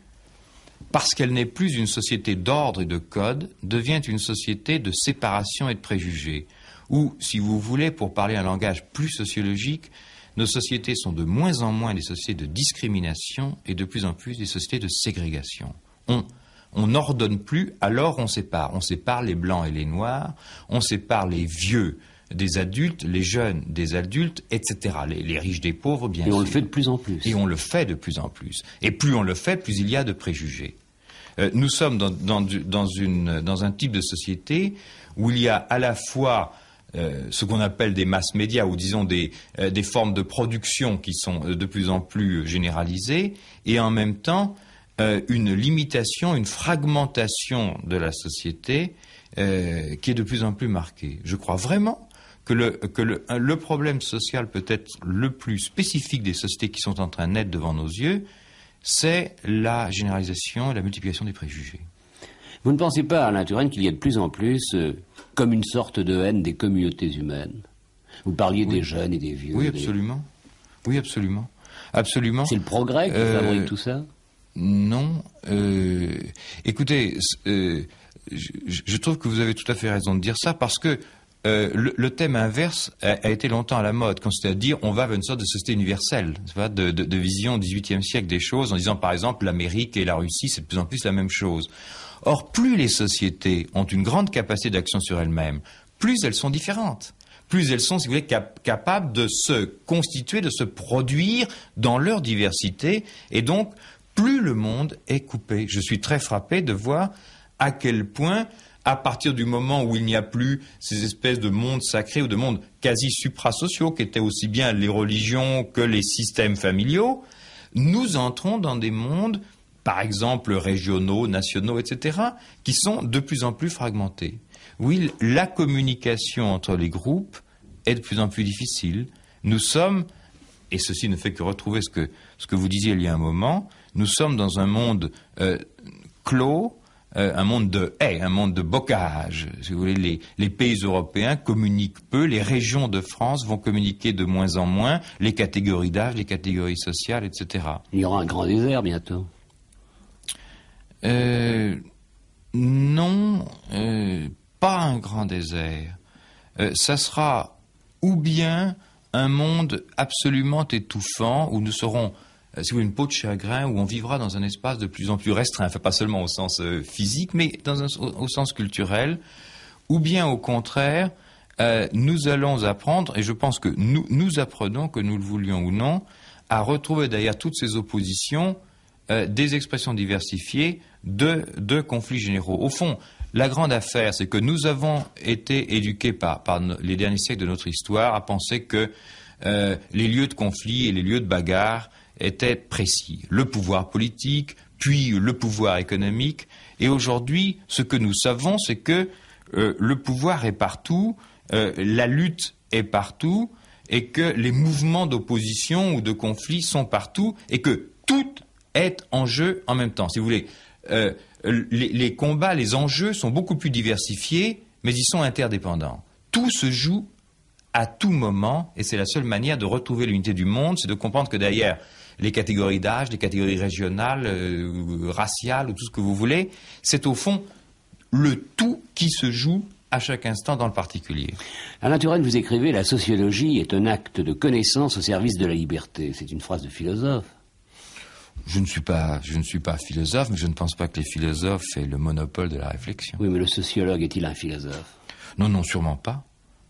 parce qu'elle n'est plus une société d'ordre et de code, devient une société de séparation et de préjugés. Ou, si vous voulez, pour parler un langage plus sociologique, nos sociétés sont de moins en moins des sociétés de discrimination et de plus en plus des sociétés de ségrégation. On n'ordonne plus, alors on sépare. On sépare les blancs et les noirs, on sépare les vieux des adultes, les jeunes des adultes, etc. Les riches des pauvres, bien sûr. Et on le fait de plus en plus. Et on le fait de plus en plus. Et plus on le fait, plus il y a de préjugés. Nous sommes dans un type de société où il y a à la fois ce qu'on appelle des masses médias, ou disons des formes de production qui sont de plus en plus généralisées, et en même temps une limitation, une fragmentation de la société qui est de plus en plus marquée. Je crois vraiment que le problème social peut-être le plus spécifique des sociétés qui sont en train de naître devant nos yeux, c'est la généralisation et la multiplication des préjugés. Vous ne pensez pas, Alain Turenne, qu'il y a de plus en plus comme une sorte de haine des communautés humaines? Vous parliez des jeunes et des vieux. Oui, absolument. Oui, absolument. Absolument. C'est le progrès qui fabrique tout ça? Non. Écoutez, je trouve que vous avez tout à fait raison de dire ça, parce que le thème inverse a été longtemps à la mode, c'est-à-dire on va vers une sorte de société universelle, de vision au XVIIIe siècle des choses, en disant par exemple l'Amérique et la Russie, c'est de plus en plus la même chose. Or, plus les sociétés ont une grande capacité d'action sur elles-mêmes, plus elles sont différentes. Plus elles sont, si vous voulez, capables de se constituer, de se produire dans leur diversité, et donc plus le monde est coupé. Je suis très frappé de voir à quel point, à partir du moment où il n'y a plus ces espèces de mondes sacrés ou de mondes quasi suprasociaux, qui étaient aussi bien les religions que les systèmes familiaux, nous entrons dans des mondes, par exemple régionaux, nationaux, etc., qui sont de plus en plus fragmentés. Oui, la communication entre les groupes est de plus en plus difficile. Nous sommes, et ceci ne fait que retrouver ce que vous disiez il y a un moment, nous sommes dans un monde clos, un monde de haies, un monde de bocage. Si vous voulez, les pays européens communiquent peu, les régions de France vont communiquer de moins en moins, les catégories d'âge, les catégories sociales, etc. Il y aura un grand désert bientôt. Non, pas un grand désert. Ça sera ou bien un monde absolument étouffant où nous serons, si vous voulez, une peau de chagrin, où on vivra dans un espace de plus en plus restreint, enfin pas seulement au sens physique, mais au sens culturel, ou bien au contraire, nous allons apprendre, et je pense que nous apprenons, que nous le voulions ou non, à retrouver derrière toutes ces oppositions des expressions diversifiées de conflits généraux. Au fond, la grande affaire, c'est que nous avons été éduqués par les derniers siècles de notre histoire à penser que les lieux de conflit et les lieux de bagarre étaient précis. Le pouvoir politique, puis le pouvoir économique. Et aujourd'hui, ce que nous savons, c'est que le pouvoir est partout, la lutte est partout, et que les mouvements d'opposition ou de conflit sont partout, et que tout est en jeu en même temps. Si vous voulez, les combats, les enjeux sont beaucoup plus diversifiés, mais ils sont interdépendants. Tout se joue à tout moment, et c'est la seule manière de retrouver l'unité du monde, c'est de comprendre que derrière les catégories d'âge, les catégories régionales, raciales, ou tout ce que vous voulez, c'est au fond le tout qui se joue à chaque instant dans le particulier. Alain Turenne, vous écrivez « La sociologie est un acte de connaissance au service de la liberté ». C'est une phrase de philosophe. Je ne suis pas philosophe, mais je ne pense pas que les philosophes aient le monopole de la réflexion. Oui, mais le sociologue est-il un philosophe? Non, sûrement pas.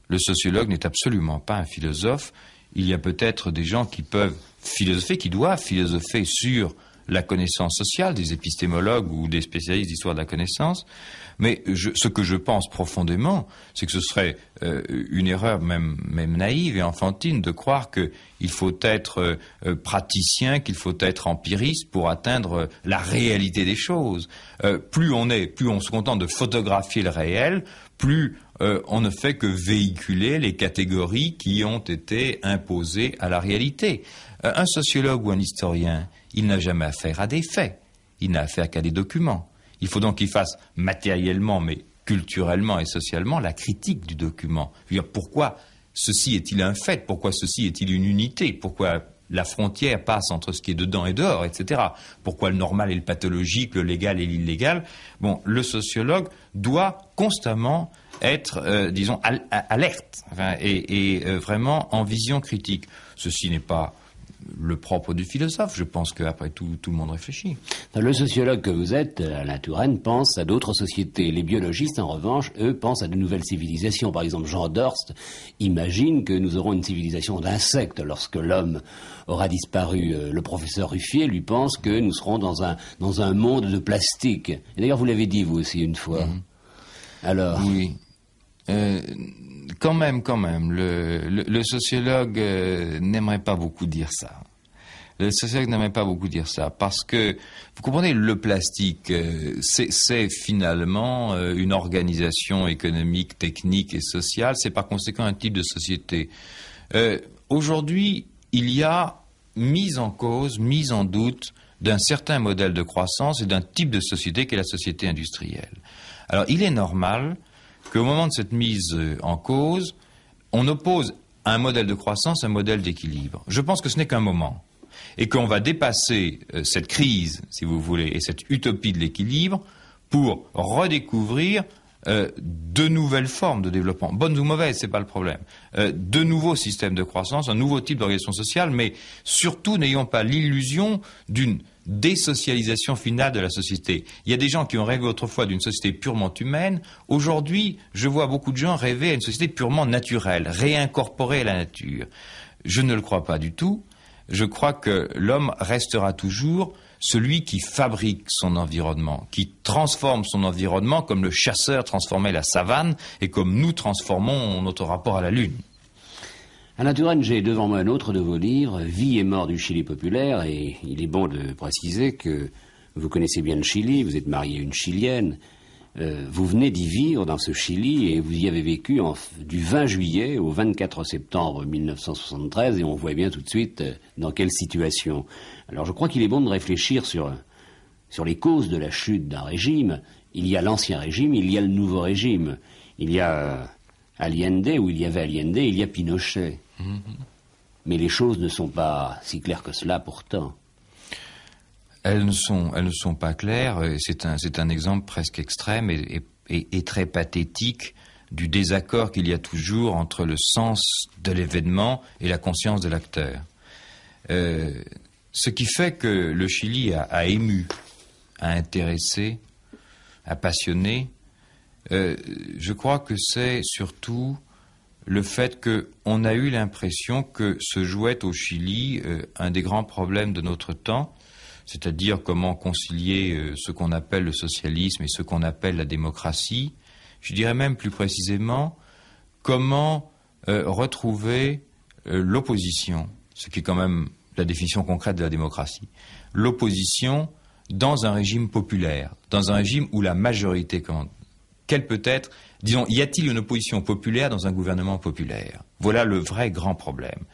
Le sociologue n'est absolument pas un philosophe. Il y a peut-être des gens qui peuvent philosopher, qui doivent philosopher sur la connaissance sociale, des épistémologues ou des spécialistes d'histoire de la connaissance. Mais ce que je pense profondément, c'est que ce serait une erreur même naïve et enfantine de croire qu'il faut être praticien, qu'il faut être empiriste pour atteindre la réalité des choses. Plus on se contente de photographier le réel, plus on ne fait que véhiculer les catégories qui ont été imposées à la réalité. Un sociologue ou un historien, il n'a jamais affaire à des faits, il n'a affaire qu'à des documents. Il faut donc qu'il fasse matériellement, mais culturellement et socialement, la critique du document. Je veux dire, pourquoi ceci est-il un fait? Pourquoi ceci est-il une unité? Pourquoi la frontière passe entre ce qui est dedans et dehors, etc. Pourquoi le normal et le pathologique, le légal et l'illégal? Bon, le sociologue doit constamment être, disons, alerte, et vraiment en vision critique. Ceci n'est pas le propre du philosophe. Je pense qu'après tout le monde réfléchit. Le sociologue que vous êtes, Alain Touraine, pense à d'autres sociétés. Les biologistes, en revanche, eux, pensent à de nouvelles civilisations. Par exemple, Jean Dorst imagine que nous aurons une civilisation d'insectes lorsque l'homme aura disparu. Le professeur Ruffier, lui, pense que nous serons dans un monde de plastique. Et d'ailleurs, vous l'avez dit, vous aussi, une fois. Alors... Oui. Quand même, le sociologue n'aimerait pas beaucoup dire ça. Le sociologue n'aimerait pas beaucoup dire ça, parce que, vous comprenez, le plastique, c'est finalement une organisation économique, technique et sociale, c'est par conséquent un type de société. Aujourd'hui, il y a mise en cause, mise en doute d'un certain modèle de croissance et d'un type de société qu'est la société industrielle. Alors, il est normal qu'au moment de cette mise en cause, on oppose à un modèle de croissance un modèle d'équilibre. Je pense que ce n'est qu'un moment, et qu'on va dépasser cette crise, si vous voulez, et cette utopie de l'équilibre pour redécouvrir de nouvelles formes de développement, bonnes ou mauvaises, c'est pas le problème, de nouveaux systèmes de croissance, un nouveau type d'organisation sociale, mais surtout n'ayons pas l'illusion d'une désocialisation finale de la société. Il y a des gens qui ont rêvé autrefois d'une société purement humaine. Aujourd'hui, je vois beaucoup de gens rêver à une société purement naturelle, réincorporée à la nature. Je ne le crois pas du tout. Je crois que l'homme restera toujours celui qui fabrique son environnement, qui transforme son environnement comme le chasseur transformait la savane et comme nous transformons notre rapport à la Lune. Alain Touraine, j'ai devant moi un autre de vos livres, Vie et mort du Chili populaire, et il est bon de préciser que vous connaissez bien le Chili, vous êtes marié à une Chilienne, vous venez d'y vivre dans ce Chili et vous y avez vécu du 20 juillet au 24 septembre 1973 et on voit bien tout de suite dans quelle situation. Alors je crois qu'il est bon de réfléchir sur les causes de la chute d'un régime. Il y a l'ancien régime, il y a le nouveau régime. Il y a Allende, où il y avait Allende, il y a Pinochet. Mais les choses ne sont pas si claires que cela pourtant. Elles ne sont pas claires. C'est un exemple presque extrême et très pathétique du désaccord qu'il y a toujours entre le sens de l'événement et la conscience de l'acteur. Ce qui fait que le Chili a ému, a intéressé, a passionné, je crois que c'est surtout le fait qu'on a eu l'impression que se jouait au Chili un des grands problèmes de notre temps, c'est-à-dire comment concilier ce qu'on appelle le socialisme et ce qu'on appelle la démocratie. Je dirais même plus précisément comment retrouver l'opposition, ce qui est quand même la définition concrète de la démocratie, l'opposition dans un régime populaire, dans un régime où la majorité compte. Quelle peut être, disons, y a-t-il une opposition populaire dans un gouvernement populaire? Voilà le vrai grand problème.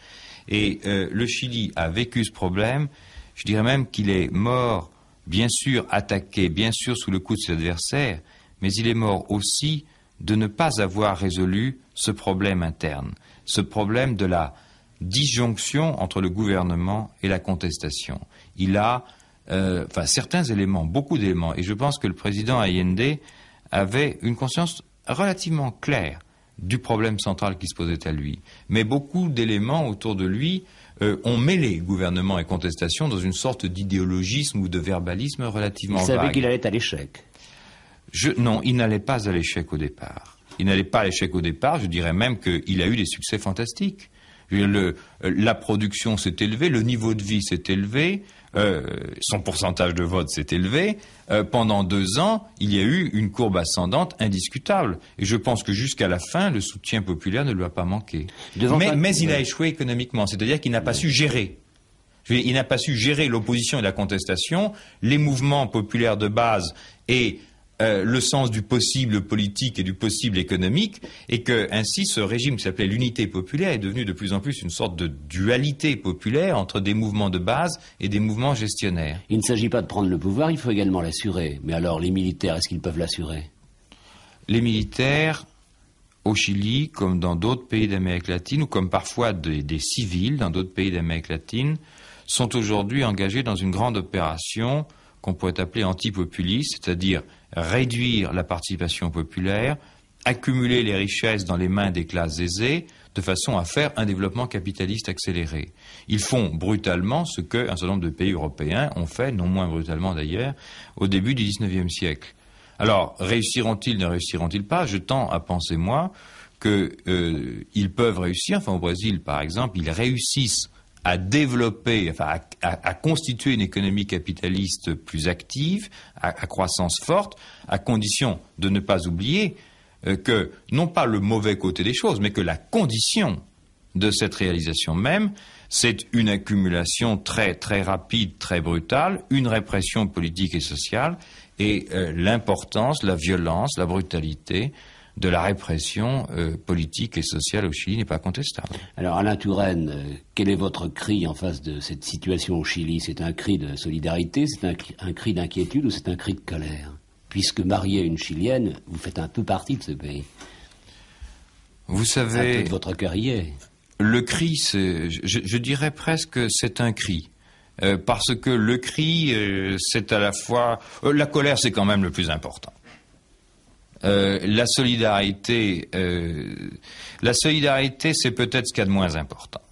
Et le Chili a vécu ce problème. Je dirais même qu'il est mort, bien sûr, attaqué, bien sûr, sous le coup de ses adversaires, mais il est mort aussi de ne pas avoir résolu ce problème interne, ce problème de la disjonction entre le gouvernement et la contestation. Il a, certains éléments, beaucoup d'éléments, et je pense que le président Allende avait une conscience relativement claire du problème central qui se posait à lui. Mais beaucoup d'éléments autour de lui ont mêlé gouvernement et contestation dans une sorte d'idéologisme ou de verbalisme relativement vague. Il savait qu'il allait à l'échec. Non, il n'allait pas à l'échec au départ. Il n'allait pas à l'échec au départ, je dirais même qu'il a eu des succès fantastiques. La production s'est élevée, le niveau de vie s'est élevé, son pourcentage de vote s'est élevé. Pendant 2 ans, il y a eu une courbe ascendante indiscutable. Et je pense que jusqu'à la fin, le soutien populaire ne lui a pas manqué. Mais il a échoué économiquement, c'est-à-dire qu'il n'a pas su gérer. Il n'a pas su gérer l'opposition et la contestation, les mouvements populaires de base et le sens du possible politique et du possible économique, et que ainsi ce régime qui s'appelait l'unité populaire est devenu de plus en plus une sorte de dualité populaire entre des mouvements de base et des mouvements gestionnaires. Il ne s'agit pas de prendre le pouvoir, il faut également l'assurer. Mais alors, les militaires, est-ce qu'ils peuvent l'assurer? Les militaires, au Chili, comme dans d'autres pays d'Amérique latine, ou comme parfois des civils dans d'autres pays d'Amérique latine, sont aujourd'hui engagés dans une grande opération qu'on pourrait appeler antipopuliste, c'est-à-dire réduire la participation populaire, accumuler les richesses dans les mains des classes aisées de façon à faire un développement capitaliste accéléré. Ils font brutalement ce qu'un certain nombre de pays européens ont fait, non moins brutalement d'ailleurs, au début du XIXe siècle. Alors, réussiront-ils, ne réussiront-ils pas? Je tends à penser, moi, qu'ils peuvent réussir. Enfin, au Brésil, par exemple, ils réussissent à développer, enfin, à constituer une économie capitaliste plus active, à croissance forte, à condition de ne pas oublier que, non pas le mauvais côté des choses, mais que la condition de cette réalisation même, c'est une accumulation très, très rapide, très brutale, une répression politique et sociale, et l'importance, la violence, la brutalité de la répression politique et sociale au Chili n'est pas contestable. Alors Alain Touraine, quel est votre cri en face de cette situation au Chili? C'est un cri de solidarité, c'est un cri d'inquiétude ou c'est un cri de colère? Puisque marié à une Chilienne, vous faites un peu partie de ce pays. Vous savez... Un peu de votre cœur y est. Le cri, je dirais presque c'est un cri. Parce que le cri, c'est à la fois... la colère, c'est quand même le plus important. La solidarité, c'est peut-être ce qu'il y a de moins important.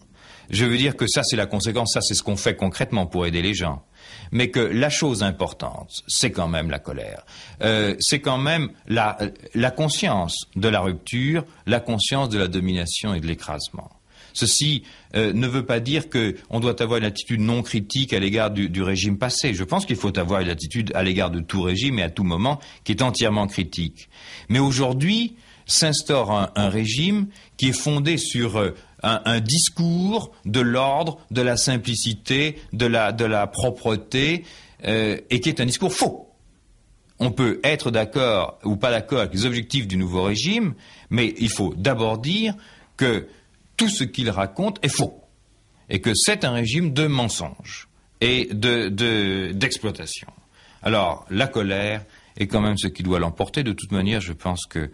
Je veux dire que ça, c'est la conséquence, ça, c'est ce qu'on fait concrètement pour aider les gens. Mais que la chose importante, c'est quand même la colère. C'est quand même la conscience de la rupture, la conscience de la domination et de l'écrasement. Ceci ne veut pas dire qu'on doit avoir une attitude non critique à l'égard du régime passé. Je pense qu'il faut avoir une attitude à l'égard de tout régime et à tout moment qui est entièrement critique. Mais aujourd'hui, s'instaure un régime qui est fondé sur un discours de l'ordre, de la simplicité, de la propreté, et qui est un discours faux. On peut être d'accord ou pas d'accord avec les objectifs du nouveau régime, mais il faut d'abord dire que tout ce qu'il raconte est faux, et que c'est un régime de mensonges et d'exploitation. Alors, la colère est quand même ce qui doit l'emporter. De toute manière, je pense que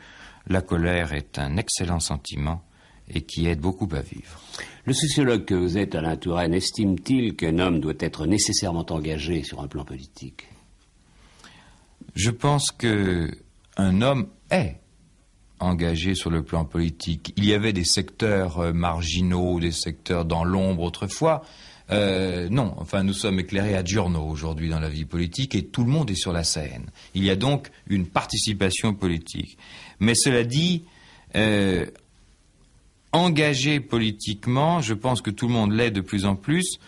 la colère est un excellent sentiment et qui aide beaucoup à vivre. Le sociologue que vous êtes, Alain Touraine, estime-t-il qu'un homme doit être nécessairement engagé sur un plan politique? Je pense qu'un homme est engagé sur le plan politique. Il y avait des secteurs marginaux, des secteurs dans l'ombre autrefois. Non, enfin nous sommes éclairés à giorno aujourd'hui dans la vie politique et tout le monde est sur la scène. Il y a donc une participation politique. Mais cela dit, engagé politiquement, je pense que tout le monde l'est de plus en plus.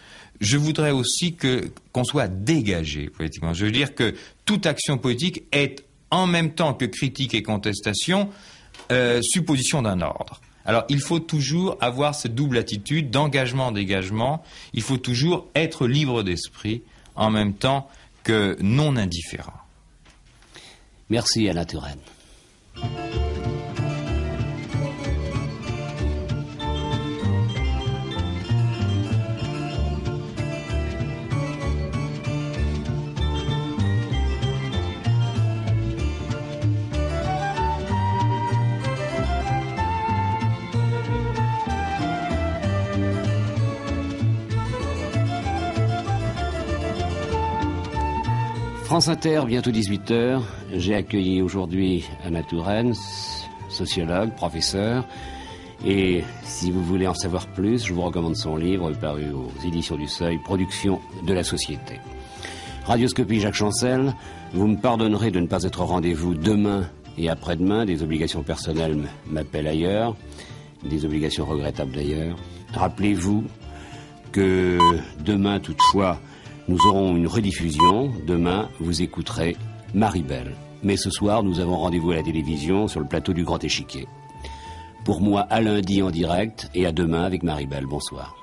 Je voudrais aussi qu'on soit dégagé politiquement. Je veux dire que toute action politique est en même temps que critique et contestation, supposition d'un ordre. Alors, il faut toujours avoir cette double attitude d'engagement-dégagement. Il faut toujours être libre d'esprit en même temps que non indifférent. Merci Alain Touraine. France Inter, bientôt 18h. J'ai accueilli aujourd'hui Alain Touraine, sociologue, professeur. Et si vous voulez en savoir plus, je vous recommande son livre paru aux éditions du Seuil, Production de la société. Radioscopie Jacques Chancel, vous me pardonnerez de ne pas être au rendez-vous demain et après-demain. Des obligations personnelles m'appellent ailleurs, des obligations regrettables d'ailleurs. Rappelez-vous que demain, toutefois, nous aurons une rediffusion. Demain, vous écouterez Maribel. Mais ce soir, nous avons rendez-vous à la télévision sur le plateau du Grand Échiquier. Pour moi, à lundi en direct et à demain avec Maribel. Bonsoir.